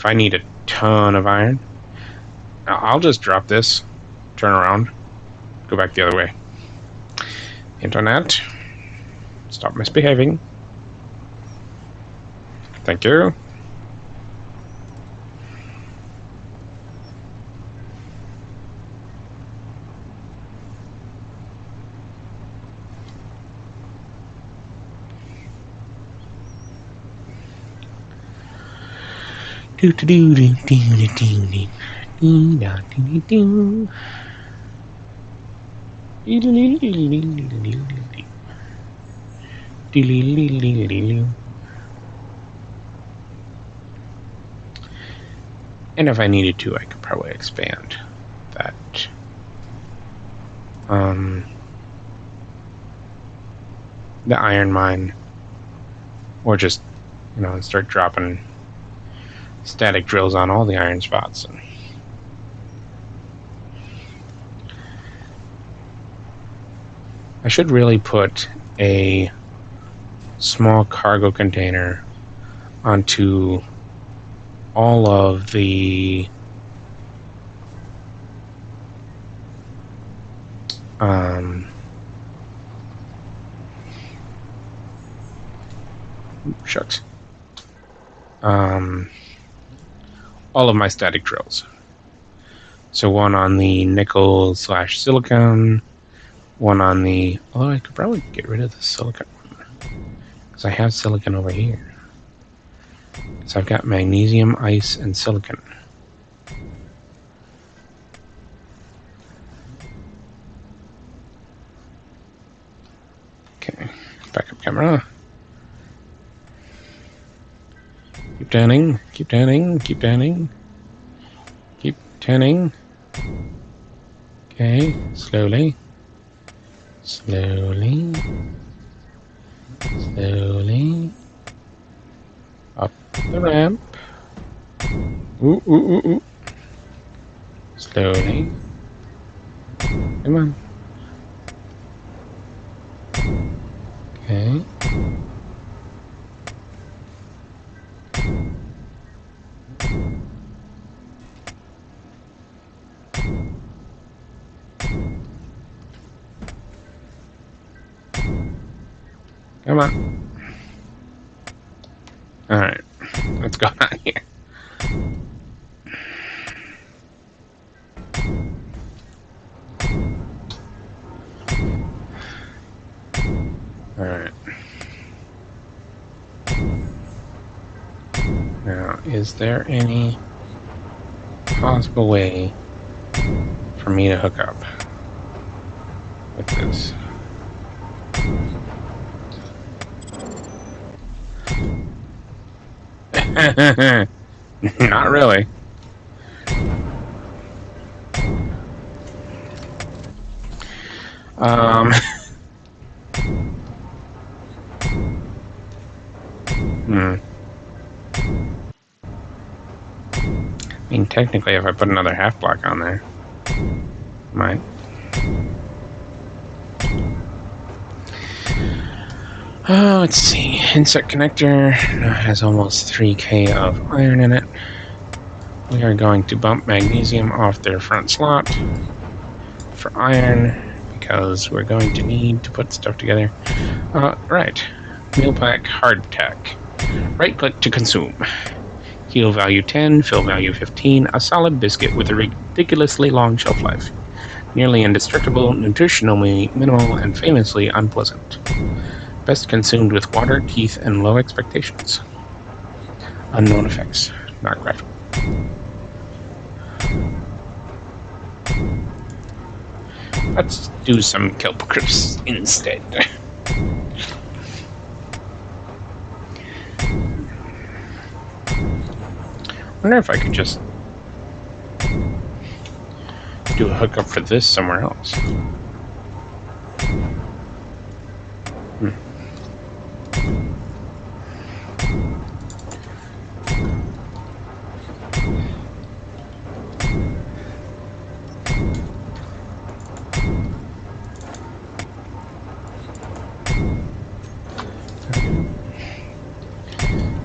if I need a ton of iron, I'll just drop this, turn around, go back the other way. Internet, stop misbehaving. Thank you. And if I needed to, I could probably expand that. The iron mine, or just, start dropping static drills on all the iron spots. I should really put a small cargo container onto all of the all of my static drills. So one on the nickel/silicon, one on the, although I could probably get rid of the silicon one, because I have silicon over here. So I've got magnesium, ice, and silicon. Okay, backup camera. Keep turning, keep turning, keep turning. Keep turning. Okay, slowly. Slowly. Slowly. Up the ramp. Ooh, ooh, ooh, ooh. Slowly. Come on. Okay. Come on. Alright. What's going on here? Alright. Now, is there any possible way for me to hook up with this? Not really. I mean, technically, if I put another half block on there, might. Let's see. Insert connector has almost 3K of iron in it. We are going to bump magnesium off their front slot for iron, because we're going to need to put stuff together. Right. Meal pack hardtack. Right click to consume. Heal value 10, fill value 15, a solid biscuit with a ridiculously long shelf life. Nearly indestructible, nutritionally minimal, and famously unpleasant. Best consumed with water, teeth, and low expectations. Unknown effects, not graphic. Let's do some kelp crisps instead. I wonder if I could just do a hookup for this somewhere else.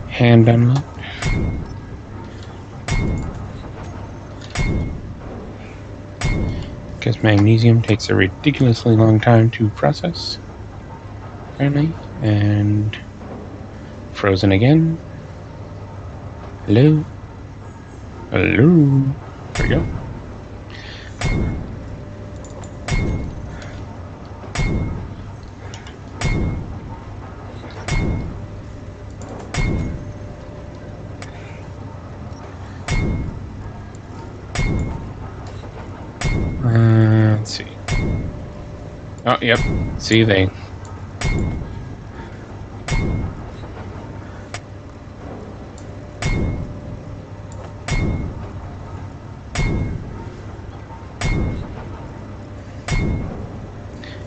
Hand unlock. because magnesium takes a ridiculously long time to process, apparently. And frozen again. Hello? Hello? There we go. Let's see. Oh, yep. See, they...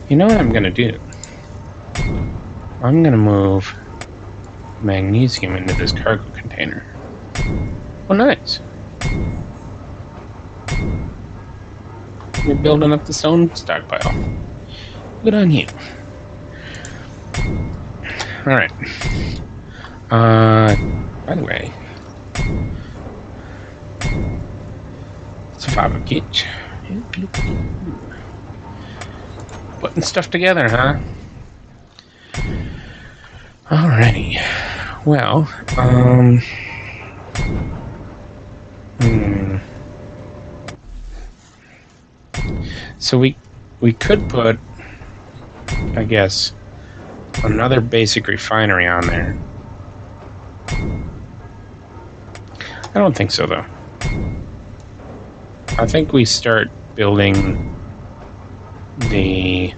You know what I'm going to do? I'm going to move magnesium into this cargo container. Oh, nice. You're building up the stone stockpile. Good on you. Alright. By the way, it's a fabricate. Putting stuff together, huh? Alrighty. Well, So we could put, I guess, another basic refinery on there. I don't think so, though. I think we start building the...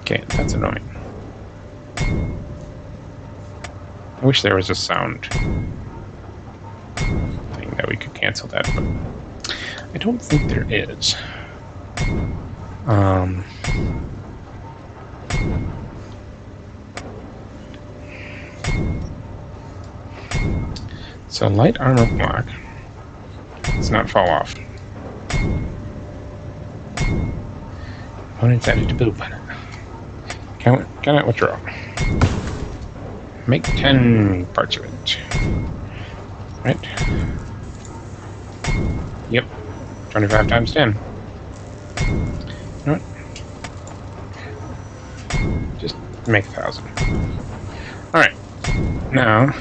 Okay, that's annoying. I wish there was a sound thing that we could cancel that, but I don't think there is. So light armor block. Let's not fall off. Opponent's added to boop. Cannot withdraw. Make 10 parts of it. Right? Yep. 25 times 10. You know what? Just make 1,000. Alright. Now...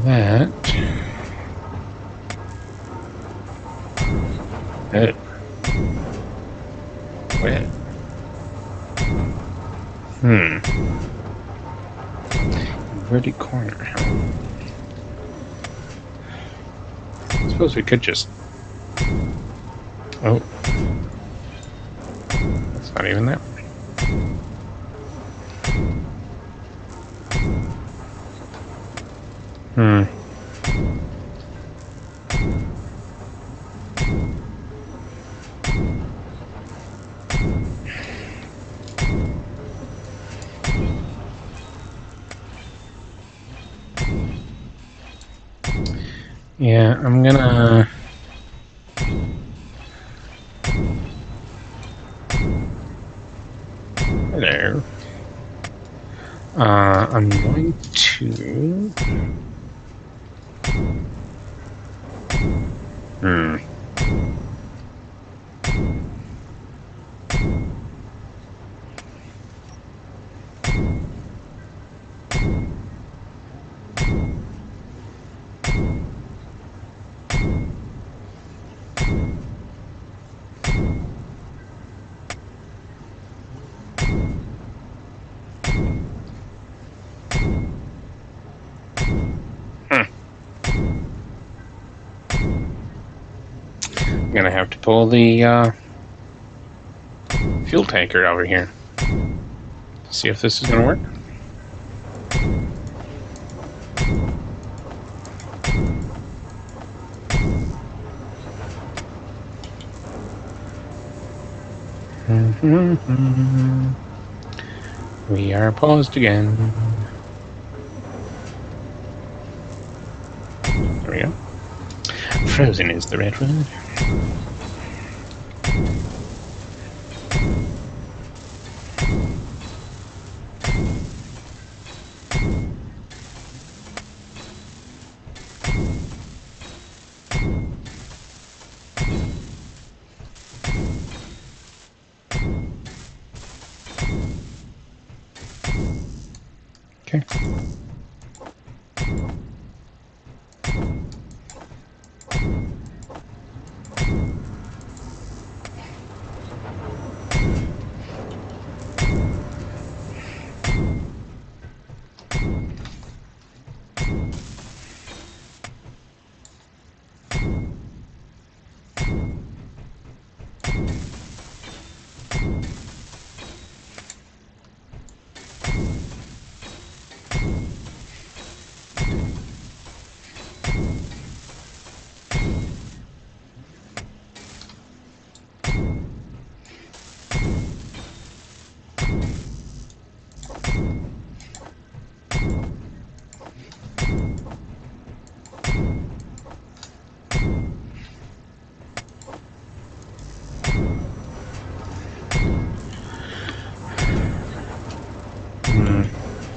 that. Good. Wait. Inverted corner. I suppose we could just... Oh. That's not even that way. Yeah, I'm gonna... Hello. I'm going to... I'm gonna have to pull the fuel tanker over here. See if this is gonna work. We are paused again. There we go. Frozen is the red word. Okay.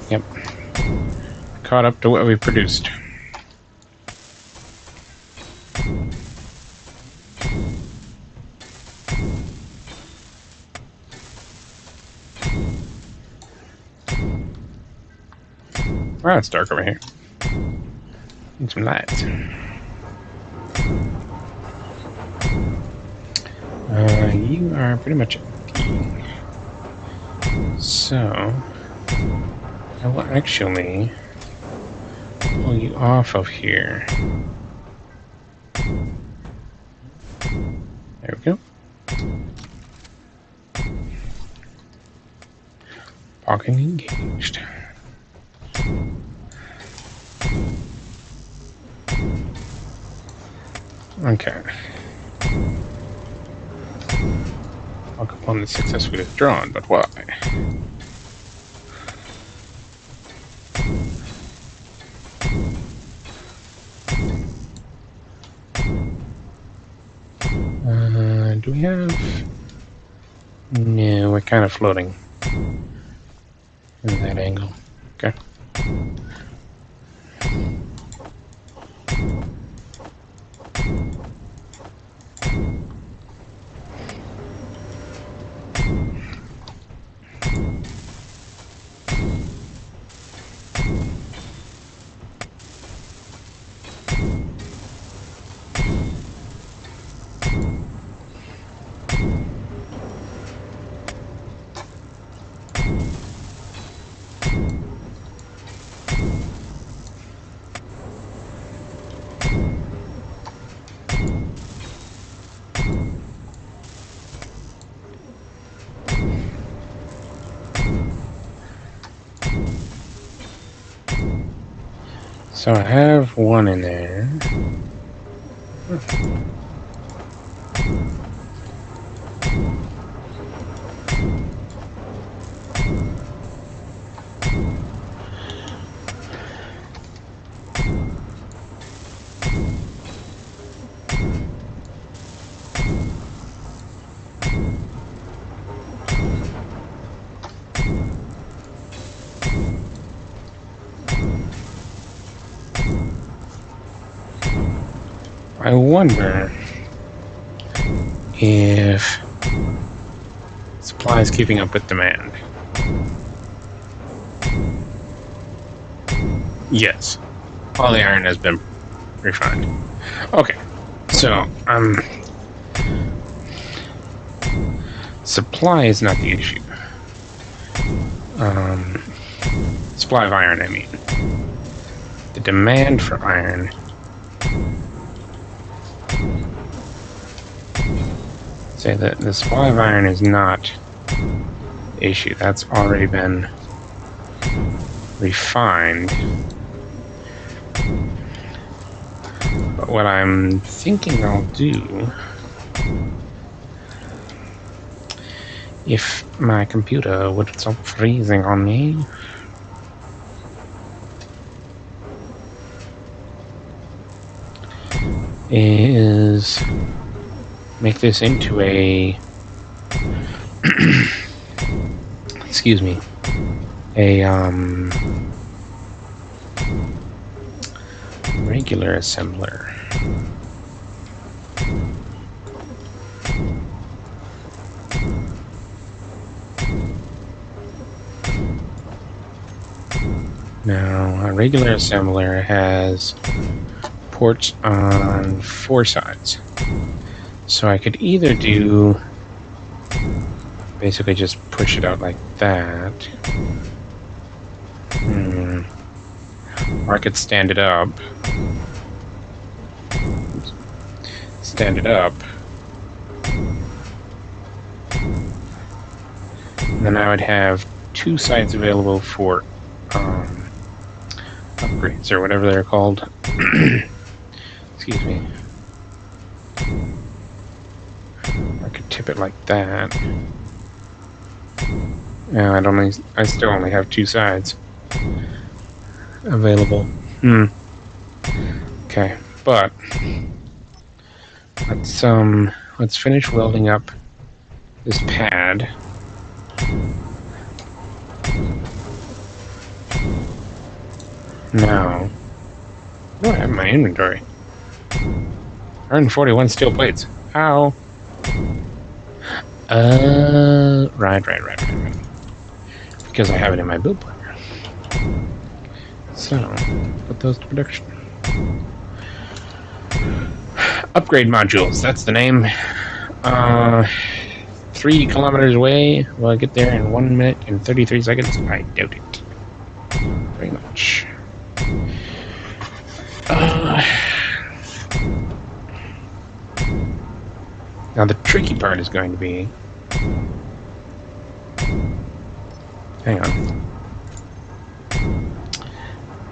Yep. Caught up to what we produced. Wow, it's dark over here. Need some lights. You are pretty much empty. So, I will actually pull you off of here. There we go. Parking engaged. Okay. Lock upon the successfully withdrawn, but why? Do we have... No, we're kind of floating in that angle. Okay. So I have one in there. I wonder if supply is keeping up with demand. Yes, all the iron has been refined. Okay, so supply is not the issue. Supply of iron, I mean. The demand for iron say that the supply of iron is not the issue. That's already been refined. But what I'm thinking I'll do If my computer would stop freezing on me. Is make this into a excuse me, a regular assembler. Now, a regular assembler has ports on 4 sides. So I could either do basically just push it out like that. Or I could stand it up. Stand it up. And then I would have 2 sides available for upgrades or whatever they're called. Excuse me. I could tip it like that. Yeah, I still only have 2 sides available. Okay, but let's finish welding up this pad. Now, what do I have in my inventory? 141 steel plates. Ow. Right. Because I have it in my build planner. So, put those to production. Upgrade modules, that's the name. 3 kilometers away. Will I get there in 1 minute and 33 seconds? I doubt it. Very much. Now the tricky part is going to be... Hang on.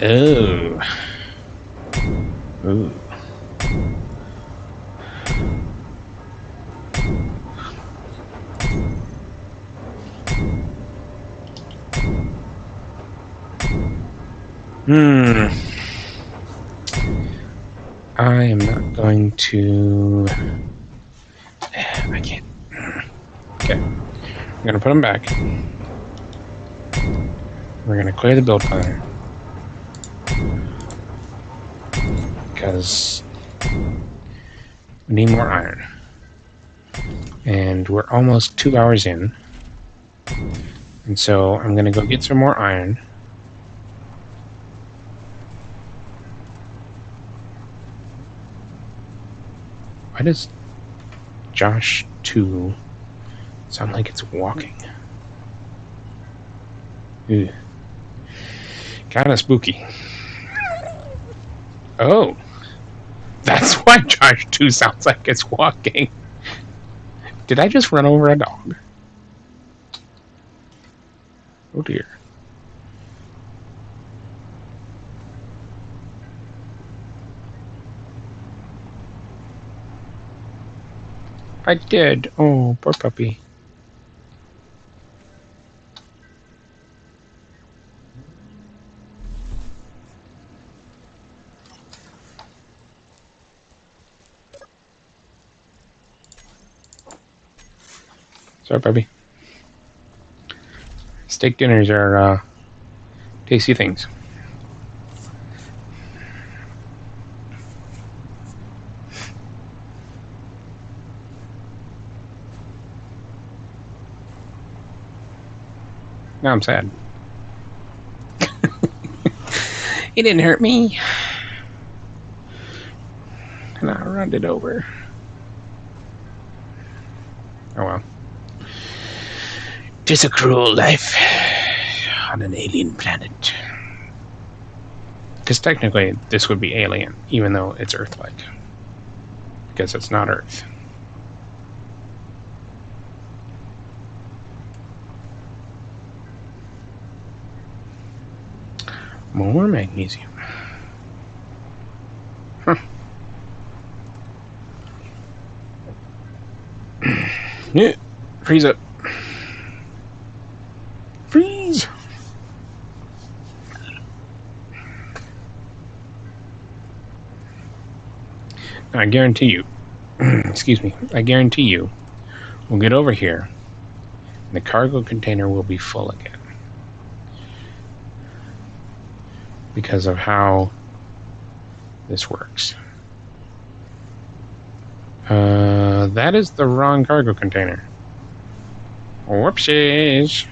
Oh. Ooh. I am not going to... I can't. Okay. I'm going to put them back. We're going to clear the build planner. Because we need more iron. And we're almost 2 hours in. And so I'm going to go get some more iron. Why does Josh 2 sound like it's walking? Ew. Kind of spooky. Oh. That's why Josh 2 sounds like it's walking. Did I just run over a dog? Oh dear. I did. Oh, poor puppy. Sorry, puppy. Steak dinners are tasty things. Now I'm sad. He didn't hurt me. And I run it over. Oh well. Tis a cruel life on an alien planet. Because technically this would be alien, even though it's Earth-like. Because it's not Earth. More magnesium. Huh. Yeah, freeze up. Freeze! I guarantee you, excuse me, I guarantee you, we'll get over here, and the cargo container will be full again. Because of how this works. That is the wrong cargo container. Whoopsies!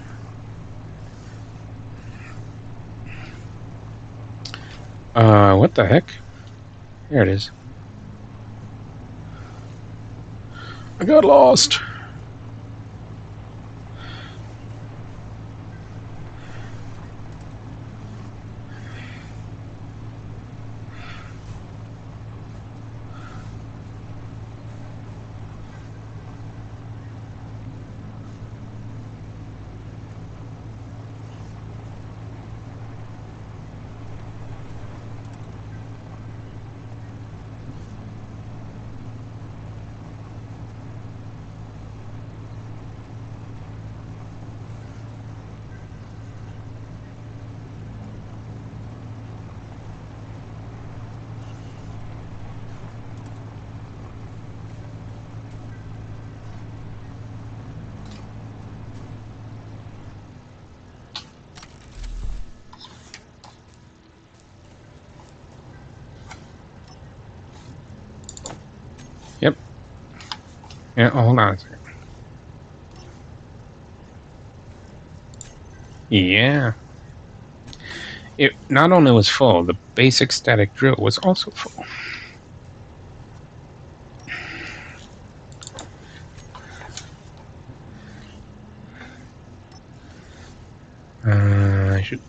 What the heck? There it is. I got lost! Yep. Yeah, hold on a second. Yeah. It not only was full, the basic static drill was also full. I should.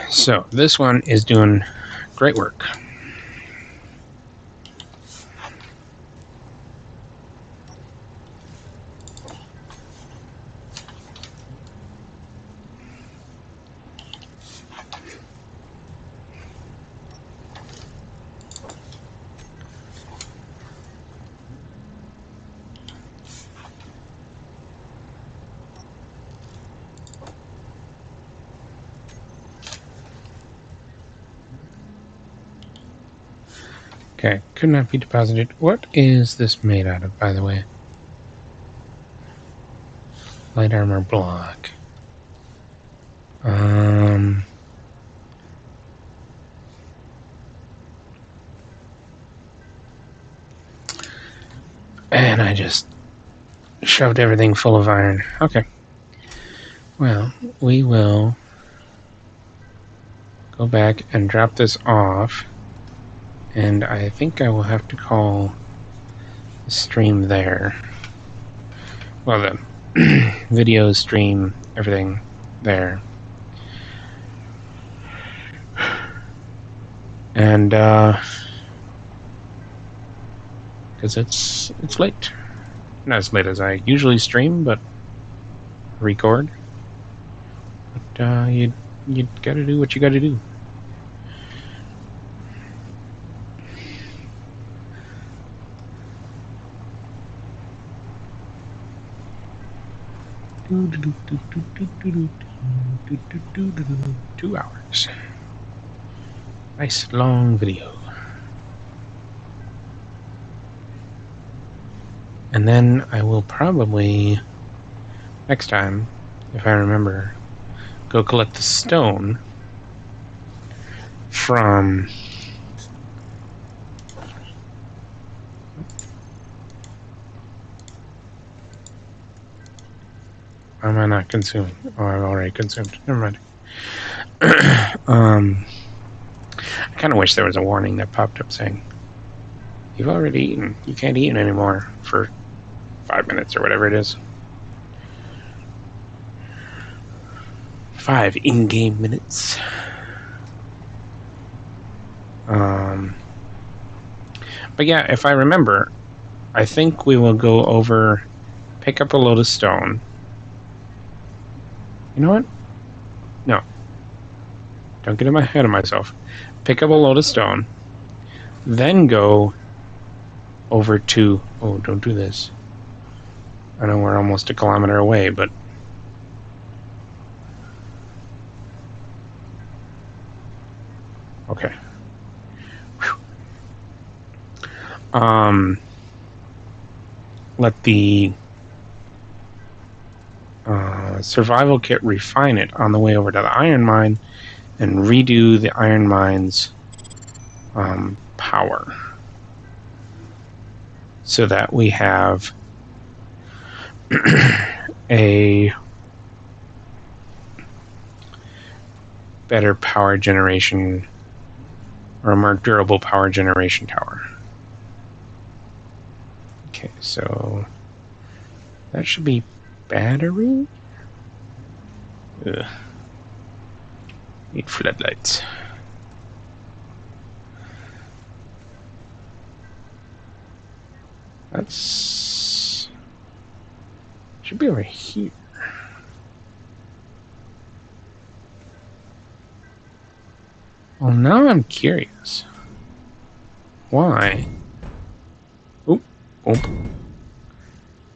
So this one is doing great work. Okay, could not be deposited. What is this made out of, by the way? Light armor block. And I just shoved everything full of iron. Okay. Well, we will go back and drop this off. And I think I will have to call the stream there. Well, the video stream, everything there. And because it's late. Not as late as I usually stream, but record. But you gotta do what you gotta do. Two hours. Nice long video. And then I will probably, next time, if I remember, go collect the stone from Why am I not consuming? Oh, I've already consumed. Never mind. I kind of wish there was a warning that popped up saying, you've already eaten. You can't eat anymore for 5 minutes or whatever it is. 5 in-game minutes. But yeah, if I remember, I think we will go over, pick up a load of stone. You know what? No. Don't get in my head of myself. Pick up a load of stone. Then go over to... Oh, don't do this. I know we're almost a kilometer away, but okay. Let the survival kit refine it on the way over to the iron mine and redo the iron mine's power so that we have a better power generation or a more durable power generation tower. Okay, so that should be battery. Ugh. Need floodlights. That's should be over here. Well, now I'm curious. Why? Oop, oop.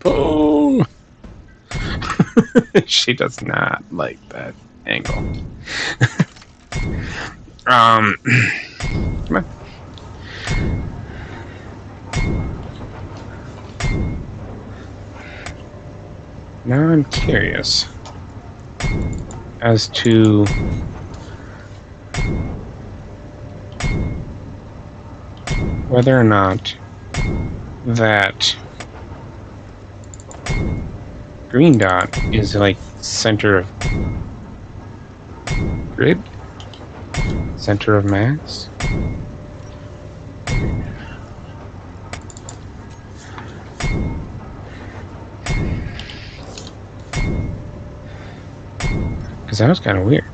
Boom! She does not like that angle. Come on. Now I'm curious as to whether or not that green dot is like center of grid, center of mass. Because that was kind of weird.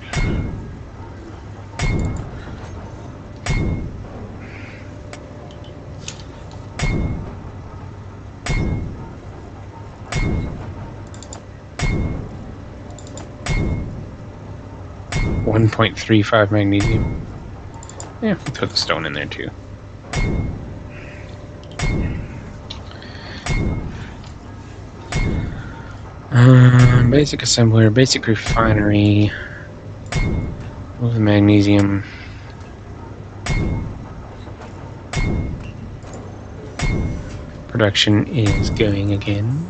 .35 magnesium. Yeah, we put the stone in there too. Basic assembler, basic refinery. Move the magnesium. Production is going again.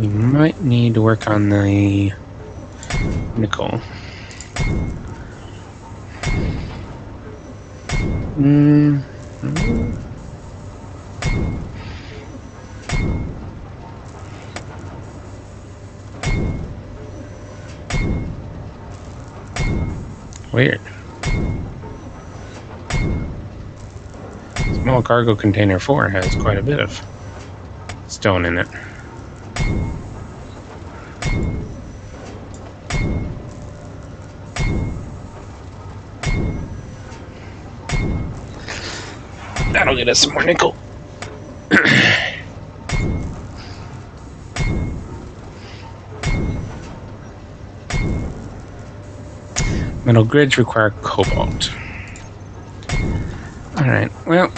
We might need to work on the nickel. Weird. Small cargo container 4 has quite a bit of stone in it. That'll get us some more nickel. Metal grids require cobalt. Alright, well,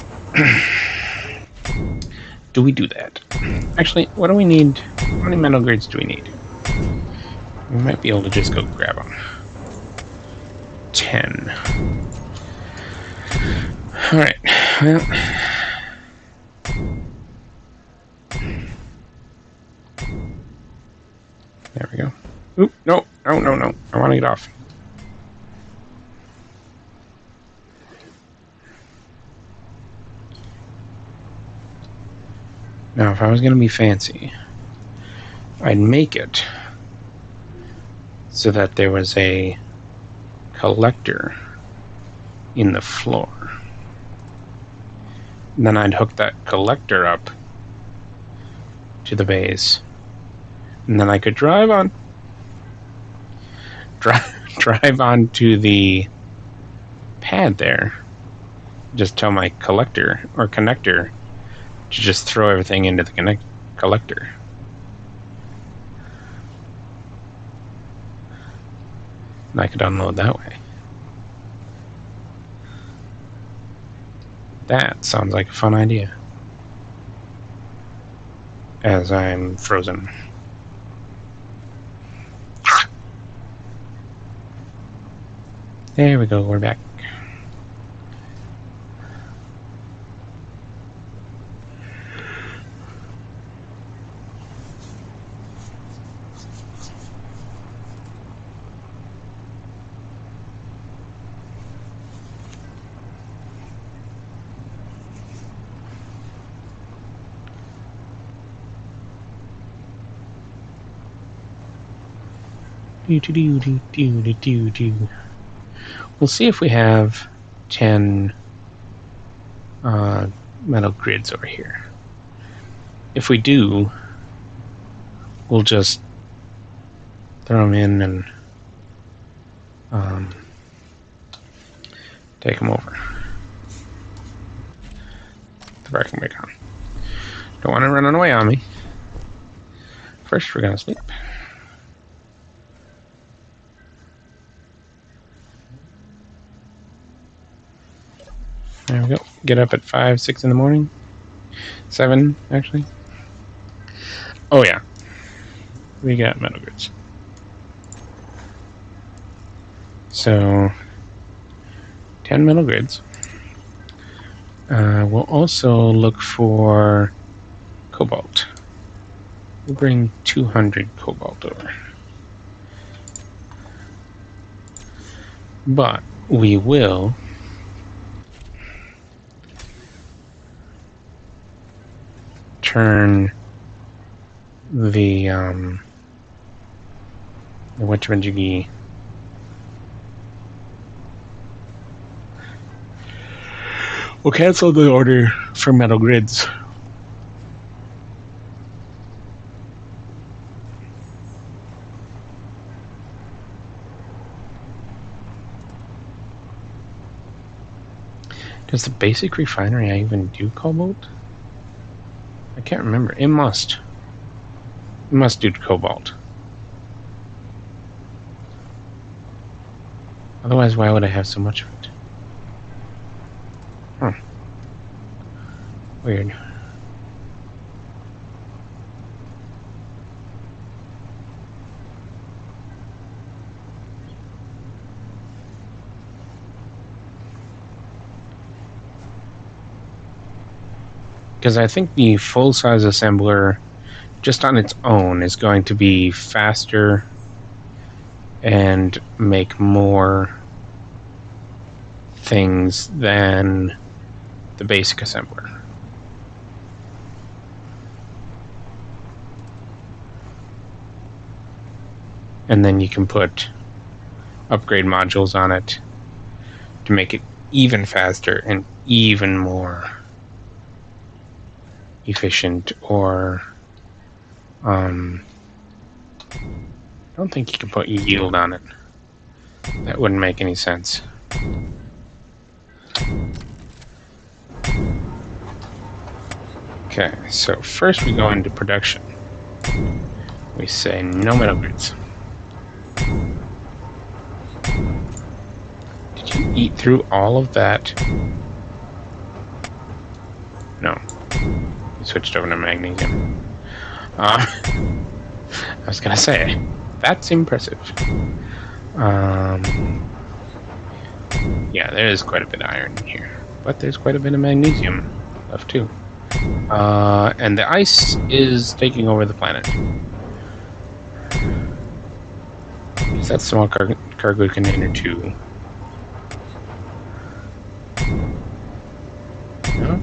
do we do that? Actually, what do we need? How many metal grids do we need? We might be able to just go grab them. 10. Alright, well. There we go. Oop, no. I want to get off. Now, if I was going to be fancy, I'd make it so that there was a collector in the floor. And then I'd hook that collector up to the base. And then I could drive onto the pad there. Just tell my collector or connector to just throw everything into the collector. And I could unload that way. That sounds like a fun idea. as I'm frozen. There we go, we're back. We'll see if we have 10 metal grids over here. If we do, we'll just throw them in and take them over. The wrecking brake on. Don't want it running away on me. First, we're gonna sleep. There we go. Get up at 5, 6 in the morning. 7, actually. Oh yeah. We got metal grids. So 10 metal grids. We'll also look for cobalt. We'll bring 200 cobalt over. But we will turn the whatchamajiggy we'll cancel the order for metal grids. Does the basic refinery even do cobalt? I can't remember. It must. It must do cobalt. Otherwise, why would I have so much of it? Huh. Weird. Because I think the full-size assembler, just on its own, is going to be faster and make more things than the basic assembler. And then you can put upgrade modules on it to make it even faster and even more efficient, or I don't think you can put yield on it. That wouldn't make any sense. Okay, so first we go into production. We say no metal grids. Did you eat through all of that? No. You switched over to magnesium. I was gonna say, that's impressive. Yeah, there is quite a bit of iron in here, but there's quite a bit of magnesium left too. And the ice is taking over the planet. Is that small cargo container too? No?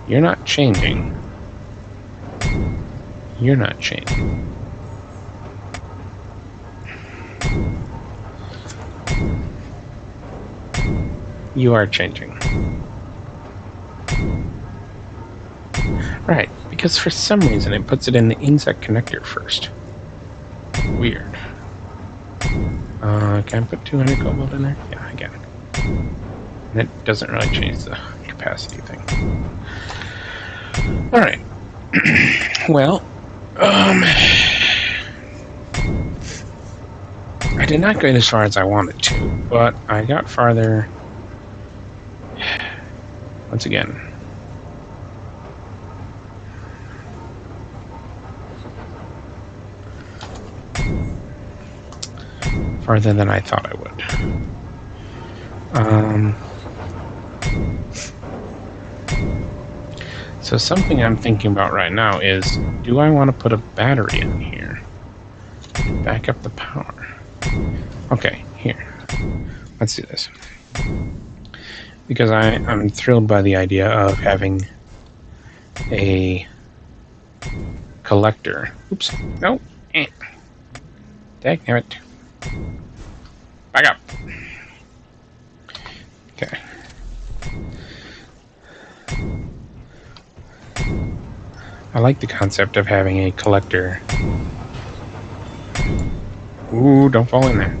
You're not changing. You're not changing. You are changing. Right, because for some reason it puts it in the insect connector first. Weird. Can I put 200 cobalt in there? Yeah, I can. And it doesn't really change the capacity thing. Alright. Well, I did not get as far as I wanted to, but I got farther. Once again, farther than I thought I would. So something I'm thinking about right now is, do I want to put a battery in here to back up the power? Okay, here. Let's do this. Because I'm thrilled by the idea of having a collector. Oops. No. Damn it. Back up. Okay. I like the concept of having a collector. Ooh, don't fall in there.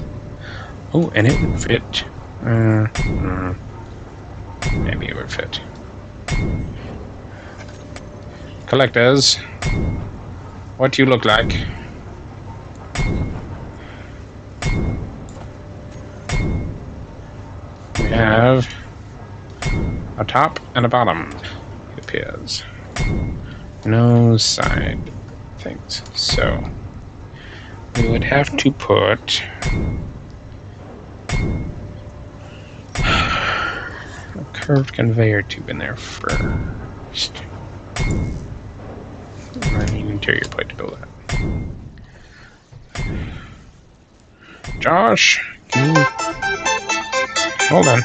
Oh, and it would fit. Maybe it would fit. Collectors, what you look like? We have a top and a bottom, it appears. No side things. So we would have to put a curved conveyor tube in there first. I need an interior plate to build that. Josh, can you hold on?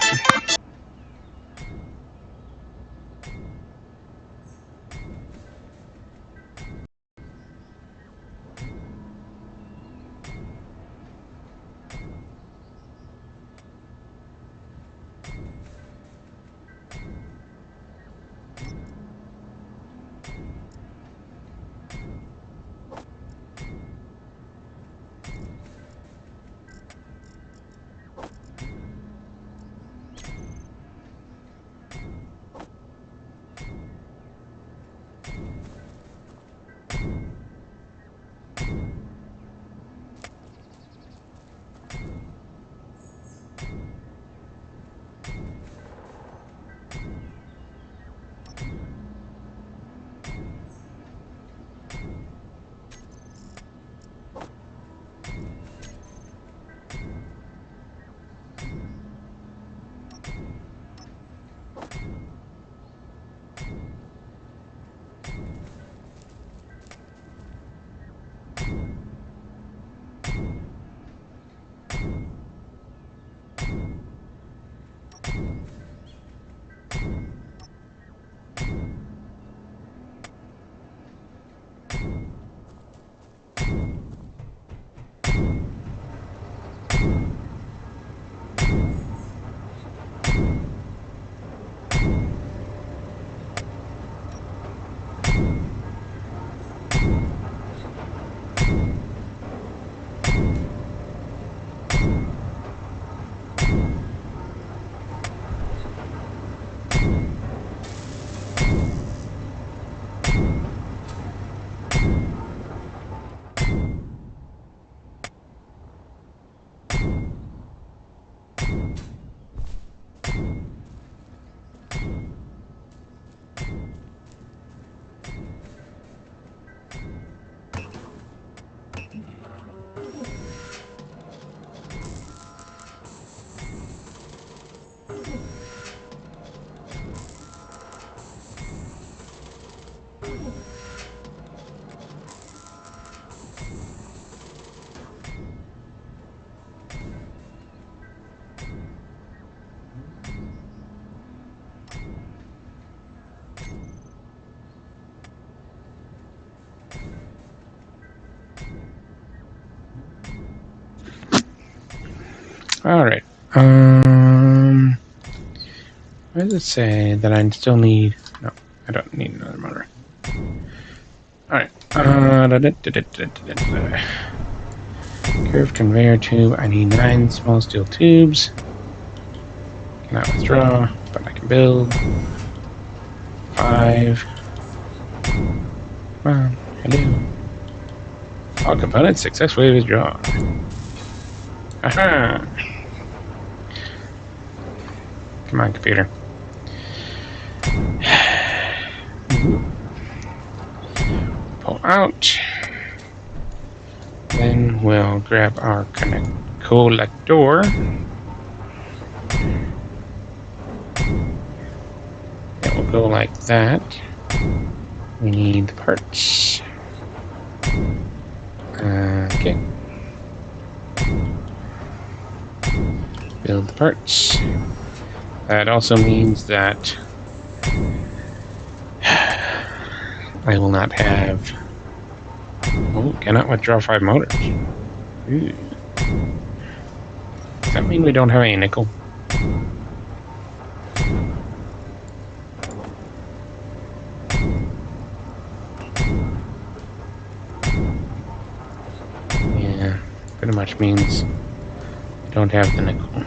All right. Where does it say that I still need? No, I don't need another motor. All right. Curved conveyor tube. I need 9 small steel tubes. Cannot withdraw, but I can build 5. Come on, I do. All components successfully withdrawn. Aha! Come on, computer. Pull out. Then we'll grab our collector. It will go like that. We need the parts. Okay. Build the parts. That also means that I will not have... Oh, cannot withdraw 5 motors. Ooh. Does that mean we don't have any nickel? Yeah, pretty much means we don't have the nickel.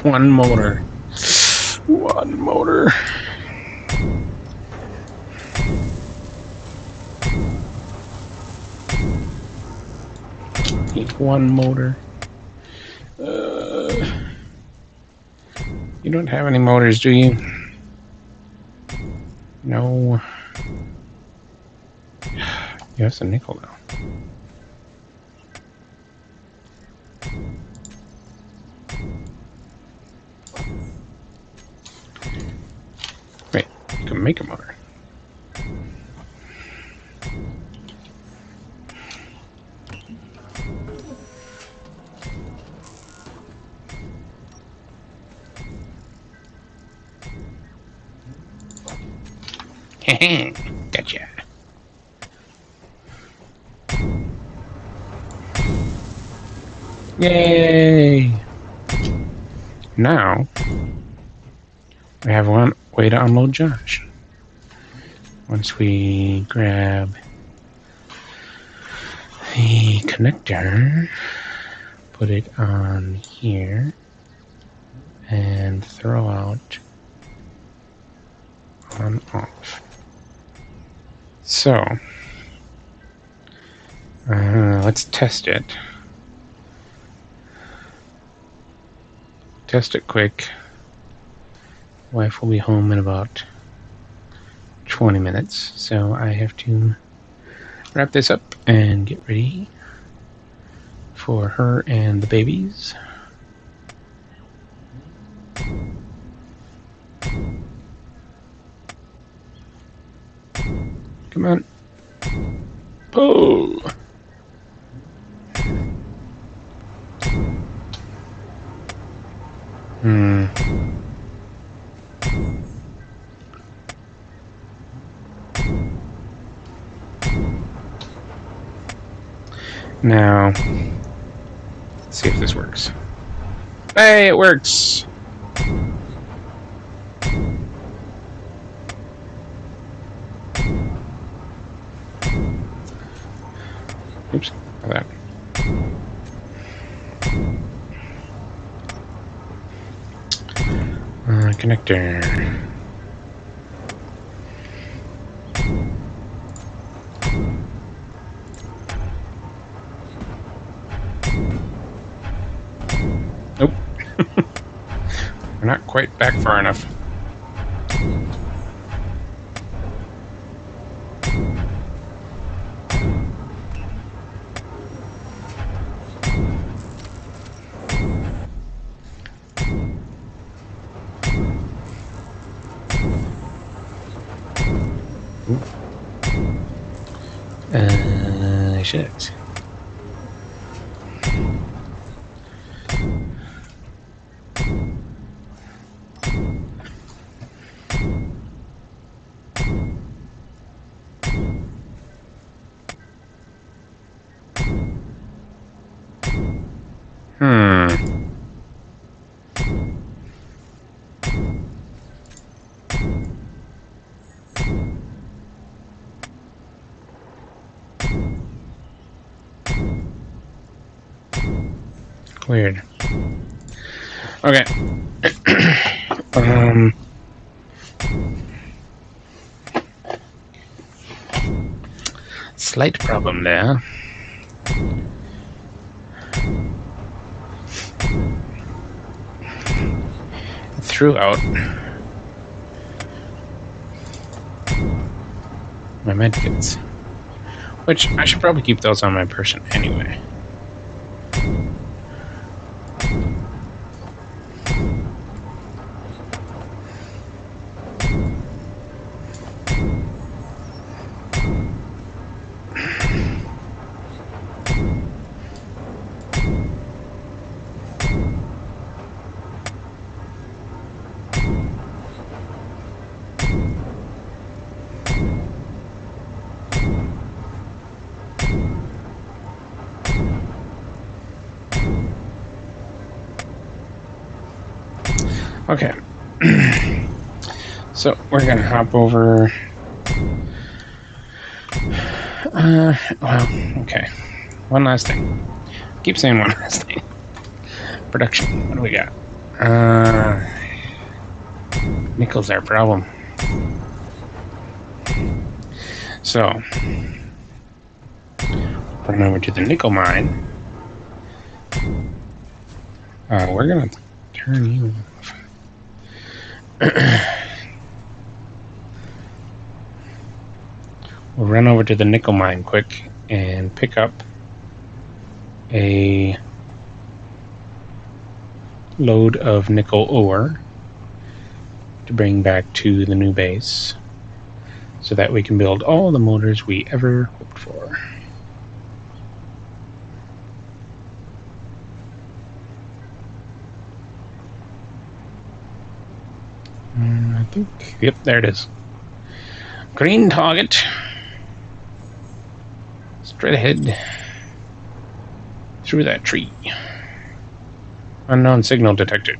One motor. One motor. Need one motor. You don't have any motors, do you? No. You have some nickel, though. Wait, you can make a motor. Gotcha. Yay! Now, we have one way to unload Josh. Once we grab the connector, put it on here, and throw out on off. So, let's test it. Test it quick. Wife will be home in about 20 minutes, so I have to wrap this up and get ready for her and the babies. Come on. Pull! Now, let's see if this works. Hey, it works! Oops, how that? Connector. Nope. We're not quite back far enough. Shit. Weird. Okay. Slight problem there. Threw out my medkits, which I should probably keep those on my person anyway. Okay. So we're gonna hop over. Well, okay. One last thing. Keep saying one last thing. Production. What do we got? Nickel's our problem. So, run over to the nickel mine. We're gonna turn you off. We'll run over to the nickel mine quick and pick up a load of nickel ore to bring back to the new base so that we can build all the motors we ever hoped for. I think, yep, there it is. Green target. Straight ahead. Through that tree. Unknown signal detected.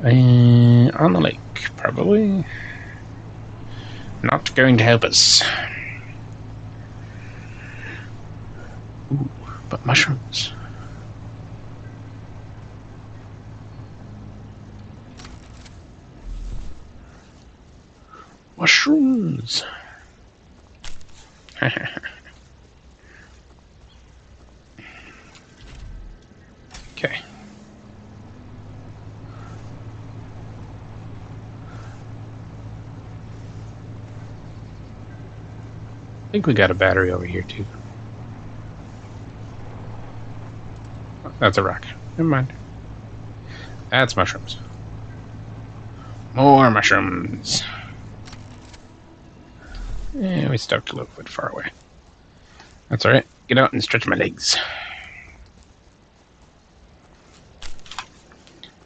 On the lake, probably. Not going to help us. Ooh, but mushrooms. Mushrooms. Okay. I think we got a battery over here too. Oh, that's a rock. Never mind. That's mushrooms. More mushrooms. Yeah, we stepped a little bit far away. That's alright. Get out and stretch my legs.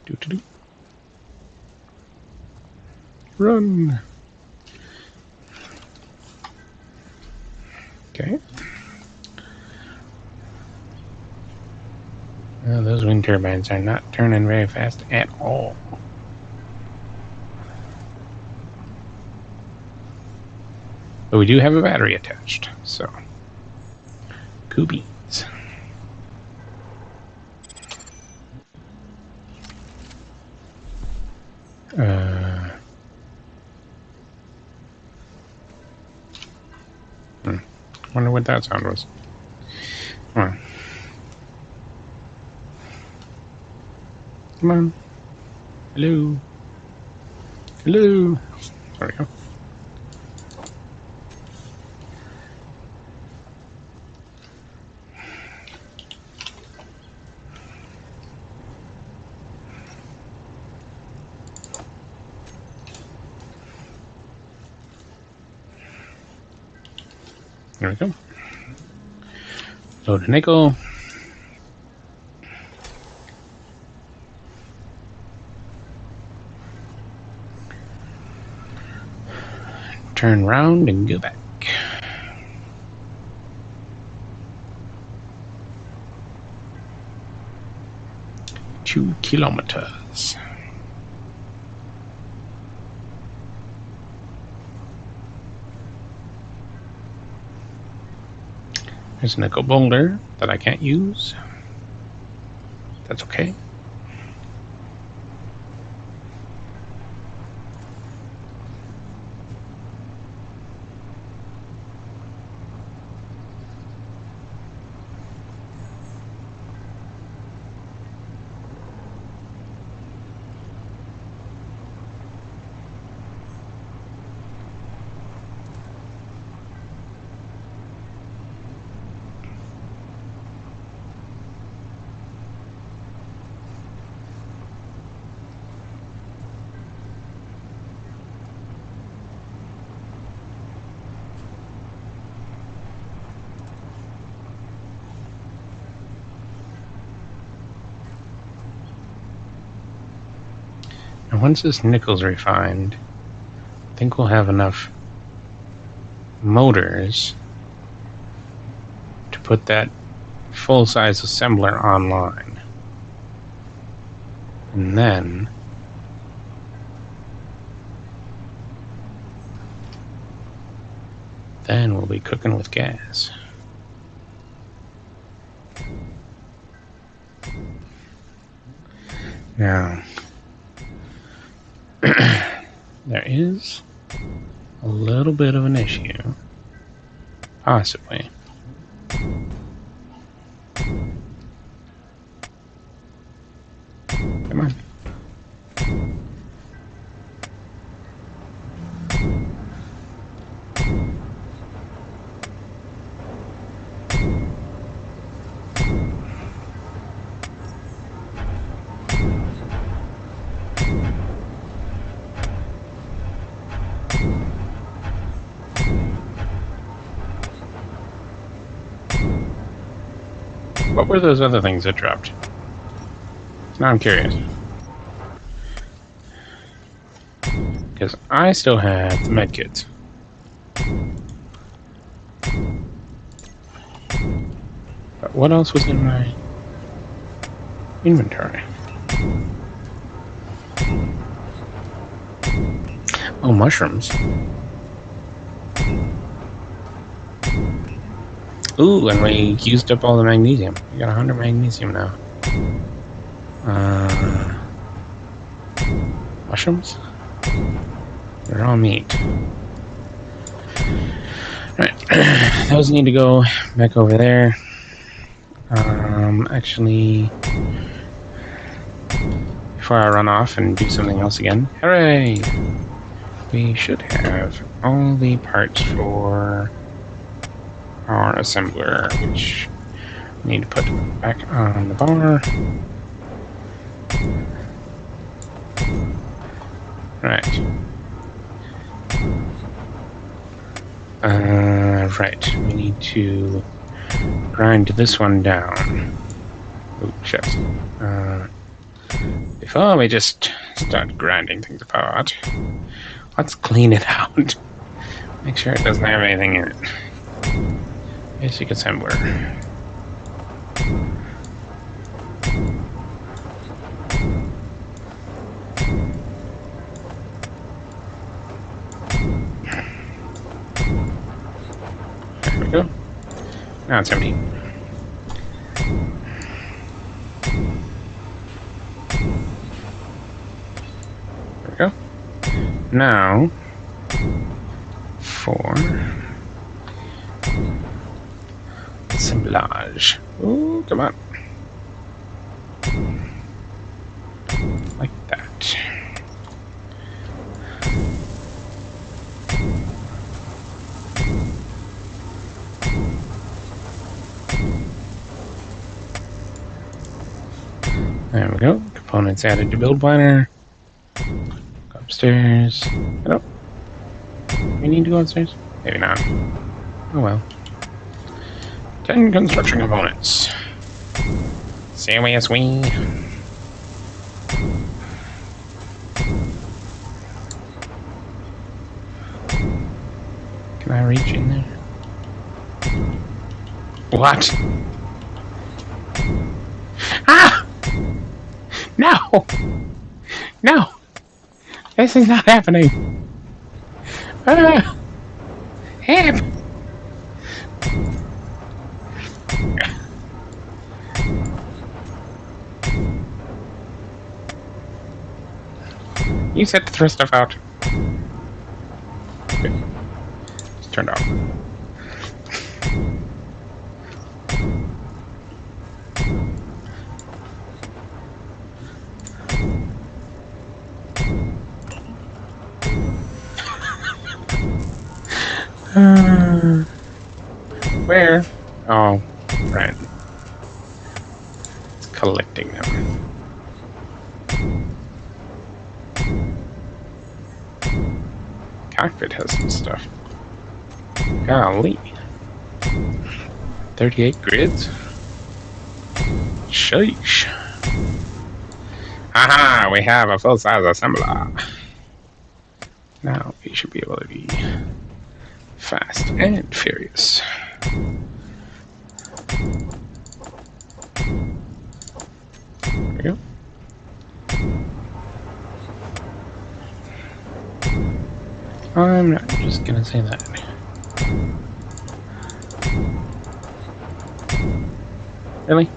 Do-do-do. Run. Okay. Well, those wind turbines are not turning very fast at all. But we do have a battery attached, so. Cool beans. Wonder what that sound was. Come on. Come on. Hello. Hello. There we go. Here we go. Load a nickel. Turn around and go back. Two kilometers. There's a nickel boulder that I can't use. That's okay. And once this nickel's refined, I think we'll have enough motors to put that full-size assembler online. And then we'll be cooking with gas. Now, there is a little bit of an issue, possibly. Come on. What were those other things that dropped? Now I'm curious. Because I still have the medkits. But what else was in my inventory? Oh, mushrooms. Ooh, and we used up all the magnesium. We got 100 magnesium now. Mushrooms? They're all meat. Alright, those need to go back over there. Actually, before I run off and do something else again. Hooray! We should have all the parts for our assembler, which we need to put back on the bar. Right. Right. We need to grind this one down. Oh, shit. Before we just start grinding things apart, let's clean it out. Make sure it doesn't have anything in it. Basic assembler. There we go. Now it's empty. There we go. Now, for assemblage. Oh, come on. Like that. There we go. Components added to build planner. Go upstairs. Hello. We need to go upstairs? Maybe not. Oh well. 10 construction components. Seriously? Can I reach in there? What? Ah! No! No! This is not happening. Ah! Help! You set the throw stuff out. Okay. It's turned off. Where? Oh, right. It's collecting them. Cockpit has some stuff. Golly. 38 grids? Sheesh. Aha! We have a full-size assembler. Now we should be able to be fast and furious. There we go. I'm not just gonna say that. Really?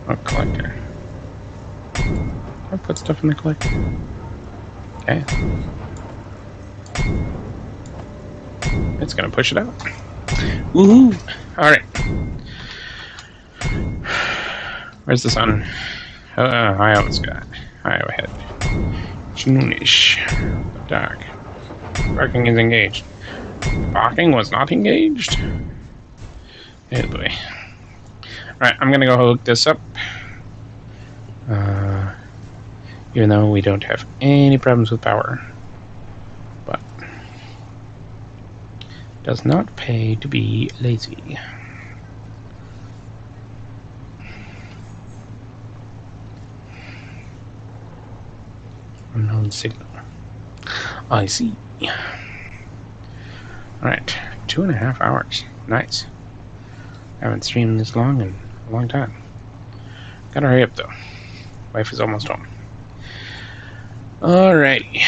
Oh, collector. I put stuff in the collector. Okay. It's gonna push it out. Woohoo! Alright. Where's the sun? Iowa sky. Iowa head. It's noonish. Dark. Barking is engaged. Barking was not engaged? Oh boy. Alright, I'm gonna go hook this up. Even though we don't have any problems with power. But does not pay to be lazy. Unknown signal. I see. Alright, 2.5 hours. Nice. I haven't streamed this long in a long time. Gotta hurry up though. Wife is almost home. Alrighty.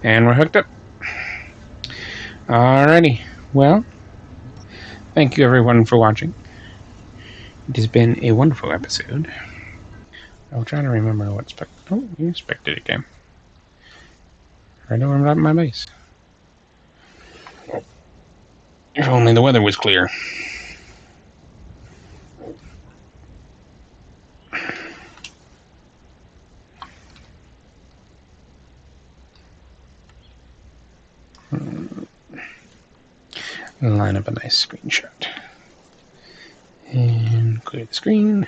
And we're hooked up. Alrighty. Well, thank you everyone for watching. It has been a wonderful episode. I'll try to remember what spec. Oh, you inspected it again. I know I'm not in my base. If only the weather was clear. Line up a nice screenshot. And clear the screen.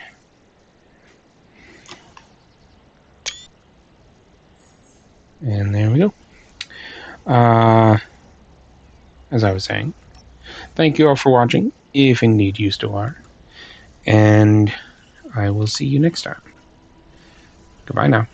And there we go. As I was saying, thank you all for watching, if indeed you still are, and I will see you next time. Goodbye now.